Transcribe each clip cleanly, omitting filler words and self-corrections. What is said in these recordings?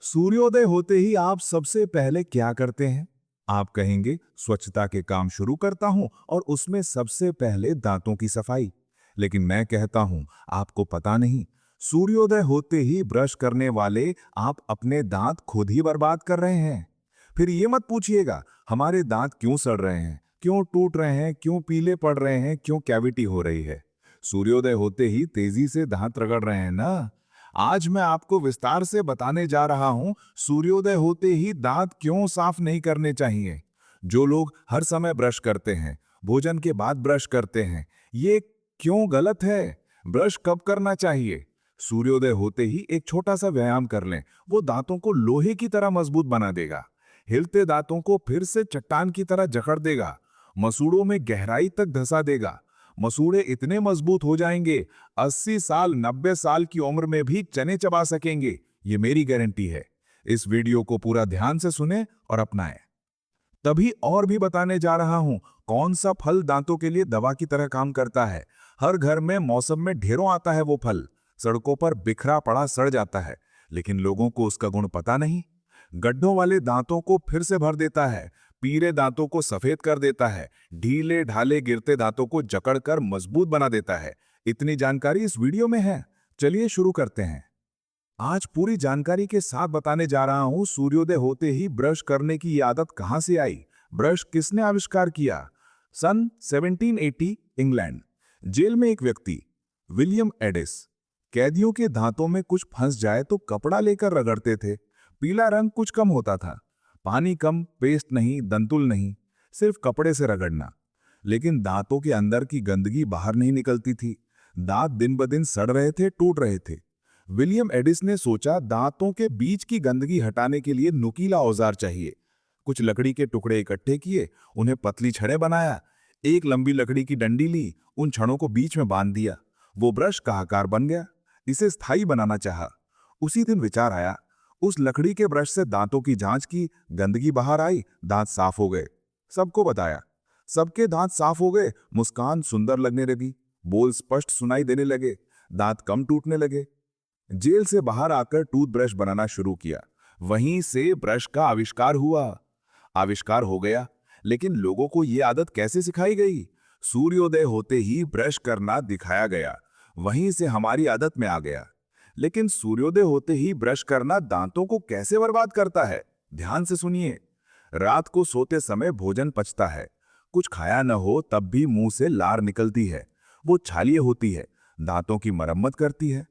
सूर्योदय होते ही आप सबसे पहले क्या करते हैं? आप कहेंगे स्वच्छता के काम शुरू करता हूं और उसमें सबसे पहले दांतों की सफाई। लेकिन मैं कहता हूं, आपको पता नहीं, सूर्योदय होते ही ब्रश करने वाले आप अपने दांत खुद ही बर्बाद कर रहे हैं। फिर ये मत पूछिएगा हमारे दांत क्यों सड़ रहे हैं, क्यों टूट रहे हैं, क्यों पीले पड़ रहे हैं, क्यों कैविटी हो रही है। सूर्योदय होते ही तेजी से दांत रगड़ रहे हैं ना। आज मैं आपको विस्तार से बताने जा रहा हूं सूर्योदय होते ही दांत क्यों साफ नहीं करने चाहिए। जो लोग हर समय ब्रश करते हैं, भोजन के बाद ब्रश करते हैं, ये क्यों गलत है? ब्रश कब करना चाहिए? सूर्योदय होते ही एक छोटा सा व्यायाम कर लें, वो दांतों को लोहे की तरह मजबूत बना देगा। हिलते दांतों को फिर से चट्टान की तरह जकड़ देगा, मसूड़ों में गहराई तक धंसा देगा। मसूड़े इतने मजबूत हो जाएंगे, 80 साल 90 साल की उम्र में भी चने चबा सकेंगे। ये मेरी गारंटी है। इस वीडियो को पूरा ध्यान से सुने और अपनाएं। तभी और भी बताने जा रहा हूं कौन सा फल दांतों के लिए दवा की तरह काम करता है। हर घर में मौसम में ढेरों आता है वो फल, सड़कों पर बिखरा पड़ा सड़ जाता है, लेकिन लोगों को उसका गुण पता नहीं। गड्ढों वाले दांतों को फिर से भर देता है, पीले दांतों को सफेद कर देता है, ढीले ढाले गिरते दांतों को जकड़कर मजबूत बना देता है। इतनी जानकारी इस वीडियो में है। चलिए शुरू करते हैं। आज पूरी जानकारी के साथ बताने जा रहा हूं सूर्योदय होते ही ब्रश करने की ये आदत कहां से आई, ब्रश किसने आविष्कार किया। सन 1780 इंग्लैंड। जेल में एक व्यक्ति विलियम एडिस कैदियों के दांतों में कुछ फंस जाए तो कपड़ा लेकर रगड़ते थे। पीला रंग कुछ कम होता था, पानी कम, पेस्ट नहीं, दंतुल नहीं, सिर्फ कपड़े से रगड़ना। लेकिन दांतों के अंदर की गंदगी बाहर नहीं निकलती थी। दांत दिन ब दिन सड़ रहे थे, टूट रहे थे। विलियम एडिस ने सोचा दांतों के बीच की गंदगी हटाने के लिए नुकीला औजार चाहिए। कुछ लकड़ी के टुकड़े इकट्ठे किए, उन्हें पतली छड़ें बनाया। एक लंबी लकड़ी की डंडी ली, उन छड़ों को बीच में बांध दिया। वो ब्रश का आकार बन गया। इसे स्थायी बनाना चाहा। उसी दिन विचार आया, उस लकड़ी के ब्रश से दांतों की जांच की, गंदगी बाहर आई, दांत साफ हो गए। सबको बताया, सबके दांत साफ हो गए, मुस्कान सुंदर लगने लगी, बोल स्पष्ट सुनाई देने लगे, दांत कम टूटने लगे। जेल से बाहर आकर टूथब्रश बनाना शुरू किया। वहीं से ब्रश का आविष्कार हुआ। आविष्कार हो गया, लेकिन लोगों को यह आदत कैसे सिखाई गई? सूर्योदय होते ही ब्रश करना दिखाया गया, वहीं से हमारी आदत में आ गया। लेकिन सूर्योदय होते ही ब्रश करना दांतों को कैसे बर्बाद करता है? ध्यान से सुनिए। रात को सोते समय भोजन पचता है, कुछ खाया न हो तब भी मुंह से लार निकलती है। वो छालिए होती है, दांतों की मरम्मत करती है।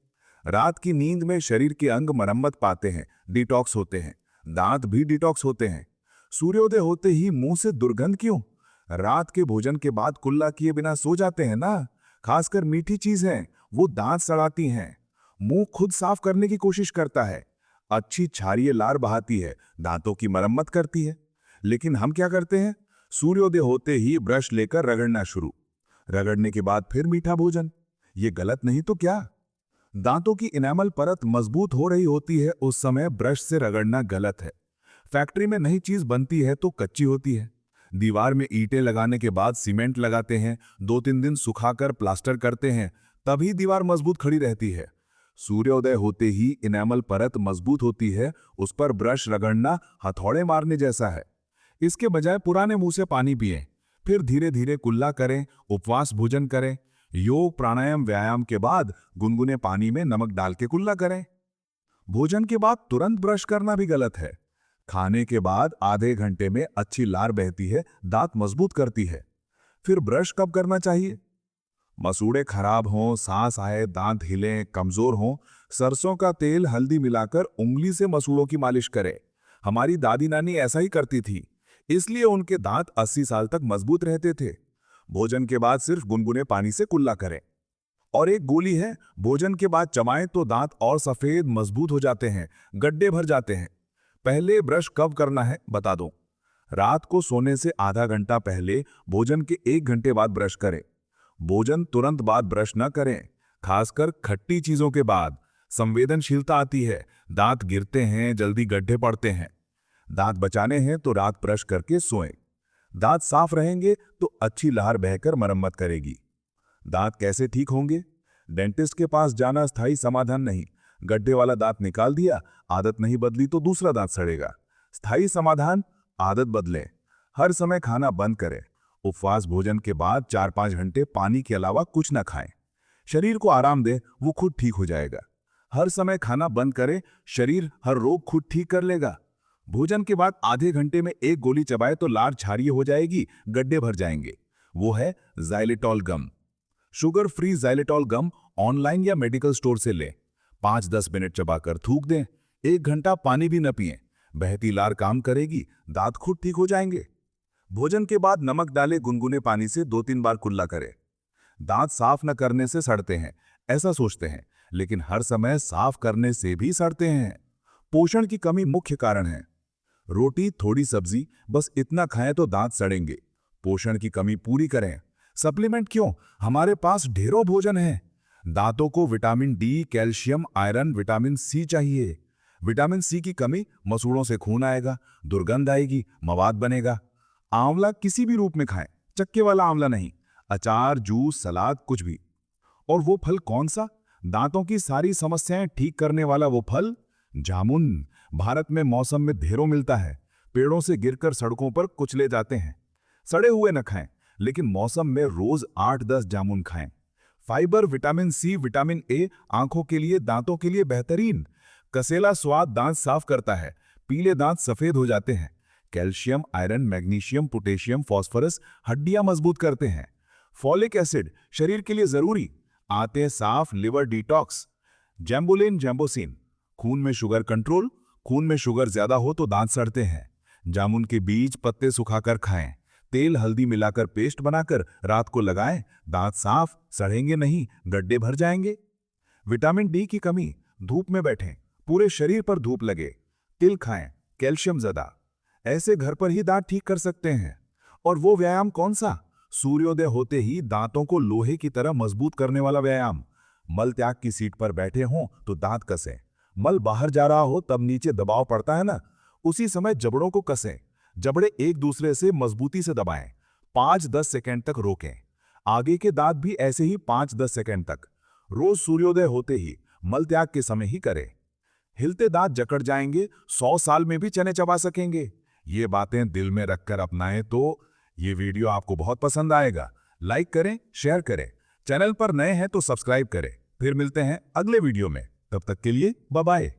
रात की नींद में शरीर के अंग मरम्मत पाते हैं, डिटॉक्स होते हैं, दांत भी डिटॉक्स होते हैं। सूर्योदय होते ही मुंह से दुर्गंध क्यों? रात के भोजन के बाद कुल्ला किए बिना सो जाते हैं ना। खासकर मीठी चीजें, वो दांत सड़ाती हैं। मुंह खुद साफ करने की कोशिश करता है, अच्छी क्षारीय लार बहाती है, दांतों की मरम्मत करती है। लेकिन हम क्या करते हैं? सूर्योदय होते ही ब्रश लेकर रगड़ना शुरू, रगड़ने के बाद फिर मीठा भोजन। ये गलत नहीं तो क्या? दांतों की इनेमल परत मजबूत हो रही होती है, उस समय ब्रश से रगड़ना गलत है। फैक्ट्री में नई चीज बनती है तो कच्ची होती है। दीवार में ईंटें लगाने के बाद सीमेंट लगाते हैं, 2-3 दिन सुखाकर प्लास्टर करते हैं, तभी दीवार मजबूत खड़ी रहती है। सूर्योदय होते ही इनेमल परत मजबूत होती है, उस पर ब्रश रगड़ना हथौड़े मारने जैसा है। इसके बजाय पुराने मुंह से पानी पिएं, फिर धीरे धीरे कुल्ला करें, उपवास भोजन करें। योग प्राणायाम व्यायाम के बाद गुनगुने पानी में नमक डाल के कुल्ला करें। भोजन के बाद तुरंत ब्रश करना भी गलत है। खाने के बाद आधे घंटे में अच्छी लार बहती है, दांत मजबूत करती है। फिर ब्रश कब करना चाहिए? मसूड़े खराब हों, सांस आए, दांत हिलें, कमजोर हों, सरसों का तेल हल्दी मिलाकर उंगली से मसूड़ों की मालिश करें। हमारी दादी नानी ऐसा ही करती थी, इसलिए उनके दांत 80 साल तक मजबूत रहते थे। भोजन के बाद सिर्फ गुनगुने पानी से कुल्ला करें। और एक गोली है, भोजन के बाद चबाएं तो दांत और सफेद मजबूत हो जाते हैं, गड्ढे भर जाते हैं। पहले ब्रश कब करना है बता दूं। रात को सोने से आधा घंटा पहले, भोजन के 1 घंटे बाद ब्रश करें। भोजन तुरंत बाद ब्रश न करें, खासकर खट्टी चीजों के बाद। संवेदनशीलता आती है, दांत गिरते हैं, जल्दी गड्ढे पड़ते हैं। दांत बचाने हैं तो रात ब्रश करके सोएं। दांत साफ रहेंगे तो अच्छी लहर बहकर मरम्मत करेगी। दांत कैसे ठीक होंगे? डेंटिस्ट के पास जाना स्थायी समाधान नहीं, गड्ढे वाला दांत निकाल दिया, आदत नहीं बदली तो दूसरा दांत सड़ेगा। स्थायी समाधान, आदत बदलें। हर समय खाना बंद करें। उपवास भोजन के बाद 4-5 घंटे पानी के अलावा कुछ न खाएं। शरीर को आराम दें, वो खुद ठीक हो जाएगा। हर समय खाना बंद करें, शरीर हर रोग खुद ठीक कर लेगा। भोजन के बाद आधे घंटे में एक गोली चबाए तो लार क्षारीय हो जाएगी, गड्ढे भर जाएंगे। वो है ज़ाइलेटॉल गम। शुगर फ्री ज़ाइलेटॉल गम ऑनलाइन या मेडिकल स्टोर से लें। 5-10 मिनट चबाकर थूक दें। 1 घंटा पानी भी न पिएं। बहती लार काम करेगी, दांत खुद ठीक हो जाएंगे। भोजन के बाद नमक डाले गुनगुने पानी से 2-3 बार कुल्ला करें। दांत साफ न करने से सड़ते हैं, ऐसा सोचते हैं, लेकिन हर समय साफ करने से भी सड़ते हैं। पोषण की कमी मुख्य कारण है। रोटी, थोड़ी सब्जी, बस इतना खाएं तो दांत सड़ेंगे। पोषण की कमी पूरी करें। सप्लीमेंट क्यों? हमारे पास ढेरों भोजन है। दांतों को vitamin D, calcium, iron, vitamin C चाहिए। विटामिन सी की कमी, मसूड़ों से खून आएगा, दुर्गंध आएगी, मवाद बनेगा। आंवला किसी भी रूप में खाएं, चक्के वाला आंवला नहीं। अचार, जूस, सलाद, कुछ भी। और वो फल कौन सा? दांतों की सारी समस्याएं ठीक करने वाला वो फल, जामुन। भारत में मौसम में ढेरों मिलता है। पेड़ों से गिरकर सड़कों पर कुचले जाते हैं। सड़े हुए न खाएं, लेकिन मौसम में रोज 8-10 जामुन खाएं। Fibre, vitamin C, vitamin A आंखों के लिए, दांतों के लिए बेहतरीन। कसेला स्वाद दांत साफ करता है, पीले दांत सफेद हो जाते हैं। Calcium, iron, magnesium, potassium, phosphorus हड्डियां मजबूत करते हैं। फॉलिक एसिड शरीर के लिए जरूरी, आते साफ, लिवर डिटॉक्स। जैम्बुलिन, जैम्बोसिन खून में शुगर कंट्रोल। खून में शुगर ज्यादा हो तो दांत सड़ते हैं। जामुन के बीज, पत्ते सुखाकर खाएं। तेल, हल्दी मिलाकर पेस्ट बनाकर रात को लगाएं। दांत साफ, सड़ेंगे नहीं, गड्ढे भर जाएंगे। विटामिन डी की कमी, धूप में बैठें, पूरे शरीर पर धूप लगे। तिल खाएं, कैल्शियम ज्यादा। ऐसे घर पर ही दांत ठीक कर सकते हैं। और वो व्यायाम कौन सा? सूर्योदय होते ही दांतों को लोहे की तरह मजबूत करने वाला व्यायाम। मल त्याग की सीट पर बैठे हों तो दांत कसें। मल बाहर जा रहा हो तब नीचे दबाव पड़ता है ना, उसी समय जबड़ों को कसें। जबड़े एक दूसरे से मजबूती से दबाएं। 5-10 सेकंड तक रोकें। आगे के दांत भी ऐसे ही 5-10 सेकंड तक। रोज सूर्योदय होते ही, मल त्याग के समय ही करें। हिलते दांत जकड़ जाएंगे, 100 साल में भी चने चबा सकेंगे। ये बातें दिल में रखकर अपनाएं तो ये वीडियो आपको बहुत पसंद आएगा। लाइक करें, शेयर करें। चैनल पर नए हैं तो सब्सक्राइब करें। फिर मिलते हैं अगले वीडियो में। तब तक के लिए बाय बाय।